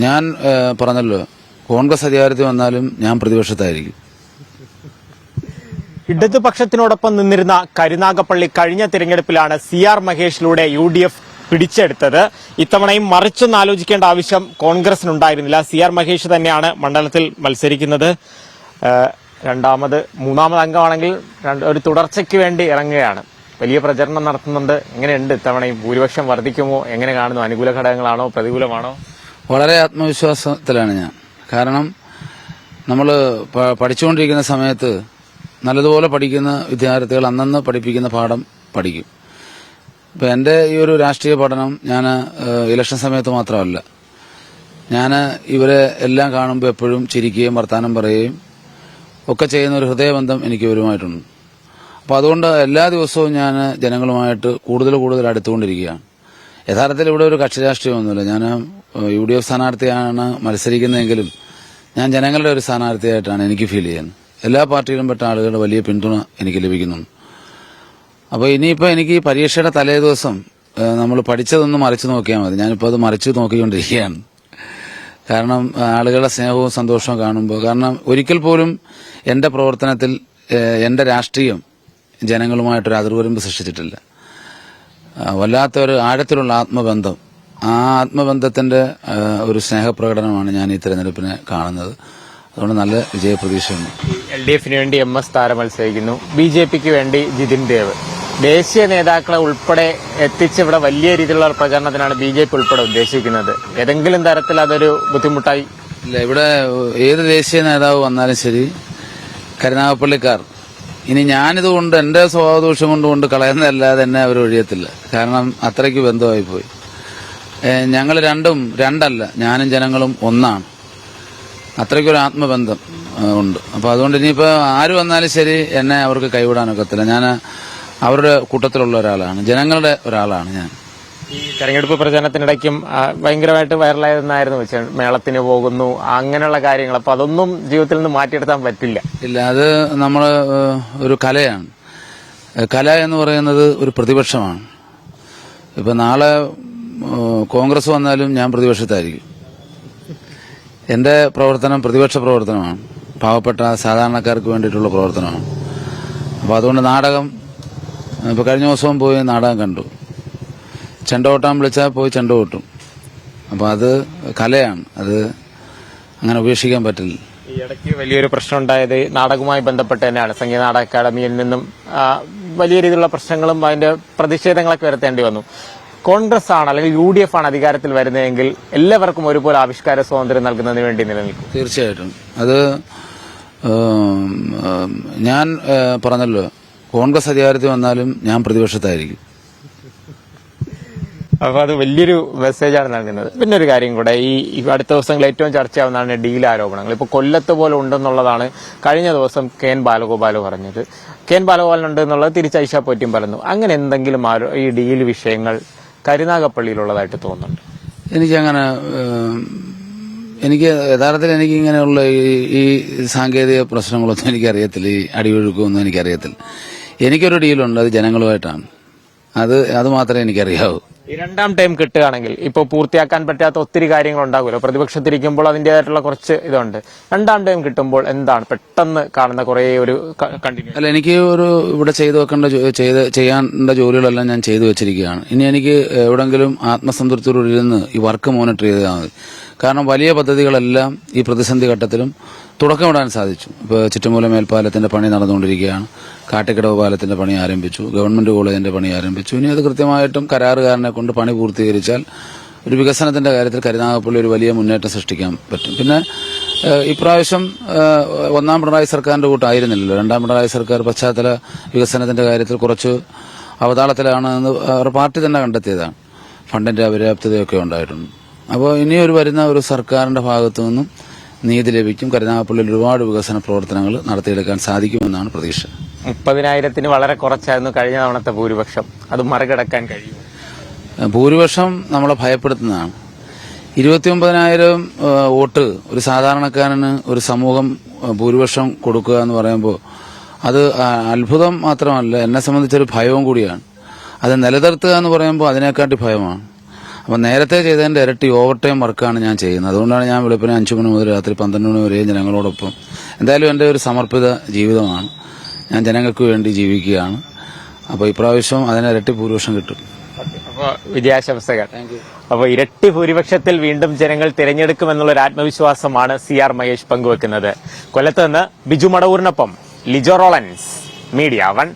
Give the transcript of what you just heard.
ഞാൻ പറഞ്ഞല്ലോ, കോൺഗ്രസ് അധികാരത്തിൽ വന്നാലും ഞാൻ പ്രതിപക്ഷത്തായിരിക്കും. ഇടതുപക്ഷത്തിനോടൊപ്പം നിന്നിരുന്ന കരുനാഗപ്പള്ളി കഴിഞ്ഞ തിരഞ്ഞെടുപ്പിലാണ് CR മഹേഷിലൂടെ UDF പിടിച്ചെടുത്തത്. ഇത്തവണയും മറിച്ചൊന്ന് ആലോചിക്കേണ്ട ആവശ്യം കോൺഗ്രസിനുണ്ടായിരുന്നില്ല. CR മഹേഷ് തന്നെയാണ് മണ്ഡലത്തിൽ മത്സരിക്കുന്നത്. മൂന്നാമത് അംഗമാണെങ്കിൽ ഒരു തുടർച്ചയ്ക്ക് വേണ്ടി ഇറങ്ങുകയാണ്. വലിയ പ്രചരണം നടത്തുന്നുണ്ട്. എങ്ങനെയുണ്ട് ഇത്തവണയും? ഭൂരിപക്ഷം വർദ്ധിക്കുമോ? എങ്ങനെ കാണുന്നു? അനുകൂല ഘടകങ്ങളാണോ പ്രതികൂലമാണോ? വളരെ ആത്മവിശ്വാസത്തിലാണ് ഞാൻ. കാരണം നമ്മൾ പഠിച്ചുകൊണ്ടിരിക്കുന്ന സമയത്ത് നല്ലതുപോലെ പഠിക്കുന്ന വിദ്യാർത്ഥികൾ അന്നന്ന് പഠിപ്പിക്കുന്ന പാഠം പഠിക്കും. ഇപ്പം എൻ്റെ ഈ ഒരു രാഷ്ട്രീയ പഠനം ഞാൻ ഇലക്ഷൻ സമയത്ത് മാത്രമല്ല, ഞാൻ ഇവരെ എല്ലാം കാണുമ്പോൾ എപ്പോഴും ചിരിക്കുകയും വർത്തമാനം പറയുകയും ഒക്കെ ചെയ്യുന്ന ഒരു ഹൃദയബന്ധം എനിക്ക് ഇവരുമായിട്ടുണ്ട്. അപ്പോൾ അതുകൊണ്ട് എല്ലാ ദിവസവും ഞാൻ ജനങ്ങളുമായിട്ട് കൂടുതൽ അടുത്തുകൊണ്ടിരിക്കുകയാണ്. യഥാർത്ഥത്തിൽ ഇവിടെ ഒരു കക്ഷി രാഷ്ട്രീയമൊന്നുമില്ല. ഞാൻ UDF സ്ഥാനാർത്ഥിയാണ് മത്സരിക്കുന്നതെങ്കിലും ഞാൻ ജനങ്ങളുടെ ഒരു സ്ഥാനാർത്ഥിയായിട്ടാണ് എനിക്ക് ഫീൽ ചെയ്യുന്നത്. എല്ലാ പാർട്ടിയിലും പെട്ട ആളുകളുടെ വലിയ പിന്തുണ എനിക്ക് ലഭിക്കുന്നുണ്ട്. അപ്പോൾ ഇനിയിപ്പോൾ എനിക്ക് ഈ പരീക്ഷയുടെ തലേ ദിവസം നമ്മൾ പഠിച്ചതൊന്ന് മറിച്ച് നോക്കിയാൽ മതി. ഞാനിപ്പോൾ അത് മറിച്ച് നോക്കിക്കൊണ്ടിരിക്കുകയാണ്. കാരണം ആളുകളുടെ സ്നേഹവും സന്തോഷവും കാണുമ്പോൾ, കാരണം ഒരിക്കൽ പോലും എന്റെ പ്രവർത്തനത്തിൽ എന്റെ രാഷ്ട്രീയം ജനങ്ങളുമായിട്ടൊരു അതിർവരമ്പ് സൃഷ്ടിച്ചിട്ടില്ല. വല്ലാത്തൊരു ആഴത്തിലുള്ള ആത്മബന്ധം, ആ ആത്മബന്ധത്തിന്റെ ഒരു സ്നേഹപ്രകടനമാണ് ഞാൻ ഈ തെരഞ്ഞെടുപ്പിനെ കാണുന്നത്. അതുകൊണ്ട് നല്ല വിജയപ്രതീക്ഷയുണ്ട്. LDFന് വേണ്ടി MS താര മത്സരിക്കുന്നു, BJPക്ക് വേണ്ടി ജിതിൻ ദേവ്. ദേശീയ നേതാക്കളെ ഉൾപ്പെടെ എത്തിച്ച് ഇവിടെ വലിയ രീതിയിലുള്ള പ്രചരണത്തിനാണ് BJP ഉൾപ്പെടെ ഉദ്ദേശിക്കുന്നത്. ഏതെങ്കിലും തരത്തിൽ അതൊരു ബുദ്ധിമുട്ടായി? ഇല്ല, ഇവിടെ ഏത് ദേശീയ നേതാവ് വന്നാലും ശരി, കരുനാഗപ്പള്ളിക്കാർ ഇനി ഞാനിതുകൊണ്ട് എന്റെ സ്വഭാവദോഷം കൊണ്ട് കളയുന്നതല്ലാതെ എന്നെ അവർ ഒഴിയത്തില്ല. കാരണം അത്രയ്ക്ക് ബന്ധമായിപ്പോയി. ഞങ്ങൾ രണ്ടല്ല, ഞാനും ജനങ്ങളും ഒന്നാണ്. അത്രയ്ക്കൊരു ആത്മബന്ധം ഉണ്ട്. അപ്പോൾ അതുകൊണ്ട് ഇനിയിപ്പോൾ ആര് വന്നാലും ശരി എന്നെ അവർക്ക് കൈവിടാനൊക്കത്തില്ല. ഞാൻ അവരുടെ കൂട്ടത്തിലുള്ള ഒരാളാണ്, ജനങ്ങളുടെ ഒരാളാണ് ഞാൻ. ഈ തെരഞ്ഞെടുപ്പ് പ്രചരണത്തിനിടയ്ക്കും ഭയങ്കരമായിട്ട് വൈറലായതെന്നായിരുന്നു വെച്ചാൽ മേളത്തിന് പോകുന്നു, അങ്ങനെയുള്ള കാര്യങ്ങൾ. അപ്പൊ അതൊന്നും ജീവിതത്തിൽ നിന്ന് മാറ്റിയെടുക്കാൻ പറ്റില്ല. ഇല്ല, അത് നമ്മൾ ഒരു കലയാണ്. കല എന്ന് പറയുന്നത് ഒരു പ്രതിപക്ഷമാണ്. ഇപ്പൊ നാളെ കോൺഗ്രസ് വന്നാലും ഞാൻ പ്രതിപക്ഷത്തായിരിക്കും. എന്റെ പ്രവർത്തനം പ്രതിപക്ഷ പ്രവർത്തനമാണ്, പാവപ്പെട്ട സാധാരണക്കാർക്ക് വേണ്ടിയിട്ടുള്ള പ്രവർത്തനമാണ്. അപ്പൊ അതുകൊണ്ട് നാടകം, ഇപ്പൊ കഴിഞ്ഞ ദിവസവും പോയി നാടകം കണ്ടു. ചെണ്ട കൊട്ടാൻ വിളിച്ചാൽ പോയി ചെണ്ട കൊട്ടും. അപ്പൊ അത് കലയാണ്, അത് അങ്ങനെ ഉപേക്ഷിക്കാൻ പറ്റില്ല. ഈ ഇടയ്ക്ക് വലിയൊരു പ്രശ്നം ഉണ്ടായത് നാടകവുമായി ബന്ധപ്പെട്ട് തന്നെയാണ്. സംഗീത നാടക അക്കാദമിയിൽ നിന്നും വലിയ രീതിയിലുള്ള പ്രശ്നങ്ങളും അതിന്റെ പ്രതിഷേധങ്ങളൊക്കെ വരുത്തേണ്ടി വന്നു. കോൺഗ്രസ് ആണ് അല്ലെങ്കിൽ UDF ആണ് അധികാരത്തിൽ വരുന്നതെങ്കിൽ എല്ലാവർക്കും ഒരുപോലെ ആവിഷ്കാര സ്വാതന്ത്ര്യം നൽകുന്നതിന് വേണ്ടി നിലനിൽക്കും. തീർച്ചയായിട്ടും. അത് ഞാൻ പറഞ്ഞല്ലോ, കോൺഗ്രസ് അധികാരത്തിൽ വന്നാലും ഞാൻ പ്രതിപക്ഷത്തായിരിക്കും. അപ്പൊ അത് വലിയൊരു മെസ്സേജാണ് നൽകുന്നത്. പിന്നെ ഒരു കാര്യം കൂടെ, ഈ അടുത്ത ദിവസങ്ങളിൽ ഏറ്റവും ചർച്ചയാവുന്നതാണ് ഡീൽ ആരോപണങ്ങൾ. ഇപ്പൊ കൊല്ലത്ത് പോലെ ഉണ്ടെന്നുള്ളതാണ് കഴിഞ്ഞ ദിവസം KN ബാലഗോപാൽ പറഞ്ഞത്. KN ബാലഗോപാലുണ്ട് എന്നുള്ളത് തിരിച്ച് ഐഷ പോറ്റിയും പറഞ്ഞു. അങ്ങനെ എന്തെങ്കിലും ഈ ഡീൽ വിഷയങ്ങൾ കരുനാഗപ്പള്ളിയിലുള്ളതായിട്ട് തോന്നുന്നുണ്ട്? എനിക്ക് യഥാർത്ഥത്തിൽ എനിക്ക് ഇങ്ങനെയുള്ള ഈ സാങ്കേതിക പ്രശ്നങ്ങളൊന്നും എനിക്കറിയത്തില്ല. ഈ അടിയൊഴുക്കൊന്നും എനിക്കറിയത്തില്ല. എനിക്കൊരു ഡീലുണ്ട്, അത് ജനങ്ങളുമായിട്ടാണ്. അത് മാത്രമേ എനിക്കറിയാവൂ. ഈ രണ്ടാം ടൈം കിട്ടുകയാണെങ്കിൽ ഇപ്പോൾ പൂർത്തിയാക്കാൻ പറ്റാത്ത ഒത്തിരി കാര്യങ്ങൾ ഉണ്ടാകുമല്ലോ. പ്രതിപക്ഷത്തിരിക്കുമ്പോൾ അതിന്റേതായിട്ടുള്ള കുറച്ച് ഇതുണ്ട്. രണ്ടാം ടൈം കിട്ടുമ്പോൾ എന്താണ് പെട്ടെന്ന് കാണുന്ന കുറെ ഒരു കണ്ടിന്യൂ? അല്ല, എനിക്ക് ഇവിടെ ചെയ്യാനുള്ള ജോലികളെല്ലാം ഞാൻ ചെയ്തു വെച്ചിരിക്കുകയാണ്. ഇനി എനിക്ക് എവിടെങ്കിലും ആത്മസംതൃപ്തിയോടെ ഇരുന്ന് ഈ വർക്ക് മോണിറ്റർ ചെയ്താൽ മതി. കാരണം വലിയ പദ്ധതികളെല്ലാം ഈ പ്രതിസന്ധി ഘട്ടത്തിലും തുടക്കമിടാൻ സാധിച്ചു. ഇപ്പോൾ ചുറ്റുമൂല മേൽപ്പാലത്തിന്റെ പണി നടന്നുകൊണ്ടിരിക്കുകയാണ്. കാട്ടിക്കടവ് പാലത്തിന്റെ പണി ആരംഭിച്ചു. ഗവൺമെന്റ് കോളേജിന്റെ പണി ആരംഭിച്ചു. ഇനി അത് കൃത്യമായിട്ടും കരാറുകാരനെ കൊണ്ട് പണി പൂർത്തീകരിച്ചാൽ ഒരു വികസനത്തിന്റെ കാര്യത്തിൽ കരുനാഗപ്പള്ളി ഒരു വലിയ മുന്നേറ്റം സൃഷ്ടിക്കാൻ പറ്റും. പിന്നെ ഇപ്രാവശ്യം ഒന്നാം പിണറായി സർക്കാരിന്റെ കൂട്ടായിരുന്നില്ലല്ലോ. രണ്ടാം പിണറായി സർക്കാർ പശ്ചാത്തല വികസനത്തിന്റെ കാര്യത്തിൽ കുറച്ച് അവതാളത്തിലാണെന്ന് അവരുടെ പാർട്ടി തന്നെ കണ്ടെത്തിയതാണ്. ഫണ്ടിന്റെ അപര്യാപ്തതയൊക്കെ ഉണ്ടായിട്ടുണ്ട്. അപ്പോൾ ഇനിയൊരു വരുന്ന ഒരു സർക്കാരിന്റെ ഭാഗത്തു നിന്നും നീതി ലഭിക്കും. കരുനാഗപ്പള്ളിയിൽ ഒരുപാട് വികസന പ്രവർത്തനങ്ങൾ നടത്തിയെടുക്കാൻ സാധിക്കുമെന്നാണ് പ്രതീക്ഷ. 30,000-ന് വളരെ കുറച്ചായിരുന്നു കഴിഞ്ഞ തവണത്തെ ഭൂരിപക്ഷം. അത് മറികടക്കാൻ കഴിയും? ഭൂരിപക്ഷം നമ്മളെ ഭയപ്പെടുത്തുന്നതാണ്. 29,000 വോട്ട് ഒരു സാധാരണക്കാരന് ഒരു സമൂഹം ഭൂരിപക്ഷം കൊടുക്കുക എന്ന് പറയുമ്പോൾ അത് അത്ഭുതം മാത്രമല്ല, എന്നെ സംബന്ധിച്ചൊരു ഭയവും കൂടിയാണ്. അത് നിലനിർത്തുക എന്ന് പറയുമ്പോൾ അതിനെക്കാട്ടി ഭയമാണ്. അപ്പം നേരത്തെ ചെയ്തതിന്റെ ഇരട്ടി ഓവർ ടൈം വർക്കാണ് ഞാൻ ചെയ്യുന്നത്. അതുകൊണ്ടാണ് ഞാൻ വെളുപ്പിന് 5 മണി മുതൽ രാത്രി 12 മണി വരെ ജനങ്ങളോടൊപ്പം. എന്തായാലും എൻ്റെ ഒരു സമർപ്പിത ജീവിതമാണ്. ഞാൻ ജനങ്ങൾക്ക് വേണ്ടി ജീവിക്കുകയാണ്. അപ്പോൾ ഇപ്രാവശ്യം അതിന് ഇരട്ടി ഭൂരിപക്ഷം കിട്ടും. അപ്പോൾ വിജയാശംസകൾ. അപ്പോൾ ഇരട്ടി ഭൂരിപക്ഷത്തിൽ വീണ്ടും ജനങ്ങൾ തിരഞ്ഞെടുക്കുമെന്നുള്ളൊരു ആത്മവിശ്വാസമാണ് CR മഹേഷ് പങ്കുവെക്കുന്നത്. കൊല്ലത്ത് നിന്ന് ബിജു മടവൂരിനൊപ്പം ലിജോ റോളൻസ്, മീഡിയ 1.